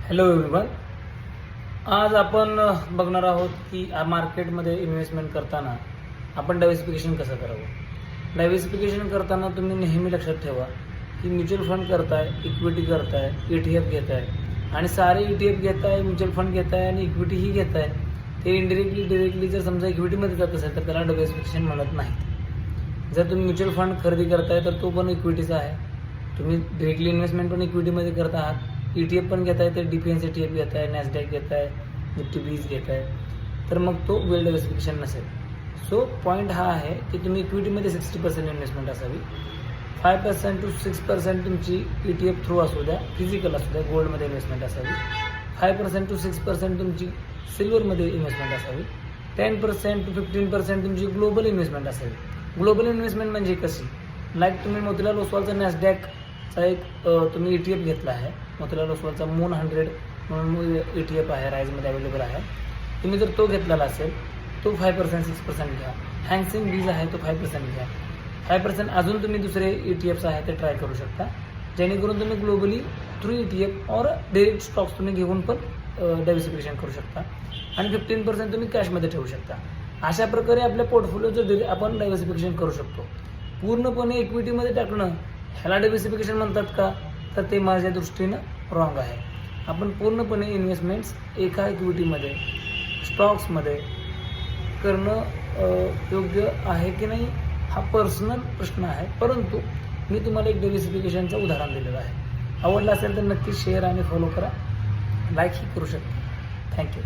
Hello everyone. आज आपण बघणार आहोत की मार्केटमध्ये इन्व्हेस्टमेंट करताना आपण डायव्हर्सिफिकेशन कसं करावं. डायव्हर्सिफिकेशन करताना तुम्ही नेहमी लक्षात ठेवा की म्युच्युअल फंड करताय, इक्विटी करताय, ETF घेताय आणि सारे ETF घेताय, म्युच्युअल फंड घेताय आणि इक्विटीही घेताय. ते डिरेक्टली जर समजा इक्विटीमध्ये जात असेल तर त्याला डायव्हर्सिफिकेशन म्हणत नाही. जर तुम्ही म्युच्युअल फंड खरेदी करताय तर तो पण इक्विटीचा आहे. तुम्ही डिरेक्टली इन्व्हेस्टमेंट पण इक्विटीमध्ये करत आहात. ETF पण घेताय तर डिफेन्स ETF घेताय, नॅसडॅक घेताय, निफ्टी 20 घेताय, तर मग तो वेल डायव्हर्सिफिकेशन नसेल. सो पॉईंट हा आहे की तुम्ही इक्विटीमध्ये 60% इन्व्हेस्टमेंट असावी, 5% to 6% तुमची ETF थ्रू असू द्या, फिजिकल असू द्या, गोल्डमध्ये इन्व्हेस्टमेंट असावी, 5% to 6% तुमची सिल्वरमध्ये इन्व्हेस्टमेंट असावी, 10% to 15% तुमची ग्लोबल इन्व्हेस्टमेंट असावी. ग्लोबल इन्व्हेस्टमेंट म्हणजे कशी, लाईक तुम्ही मोतीलाल ओसवालचा नॅसडॅकचा एक तुम्ही ETF घेतला आहे. मोतीलाल ओसवालचा मून 100 म्हणून ETF आहे, राईजमध्ये अवेलेबल आहे. तुम्ही जर तो घेतलेला असेल तो 5% 6% घ्या. हँगसेंग बीज आहे तो 5% घ्या. 5% अजून तुम्ही दुसरे ETFs आहे ते ट्राय करू शकता, जेणेकरून तुम्ही ग्लोबली थ्रू ETF और डायरेक्ट स्टॉक्स तुम्ही घेऊन पण डायव्हर्सिफिकेशन करू शकता आणि 15% तुम्ही कॅशमध्ये ठेवू शकता. अशा प्रकारे आपल्या पोर्टफोलिओचं आपण डायव्हर्सिफिकेशन करू शकतो. पूर्णपणे इक्विटीमध्ये टाकणं ह्याला डायव्हर्सिफिकेशन म्हणतात का, तर ते माझ्या दृष्टीनं रॉंग आहे. आपण पूर्णपणे इन्व्हेस्टमेंट्स एका इक्विटीमध्ये, स्टॉक्समध्ये करणं योग्य आहे की नाही हा पर्सनल प्रश्न आहे. परंतु मी तुम्हाला एक डायव्हर्सिफिकेशनचं उदाहरण दिलेलं आहे. आवडलं असेल तर नक्की शेअर आणि फॉलो करा, लाईकही करू शकता. थँक्यू.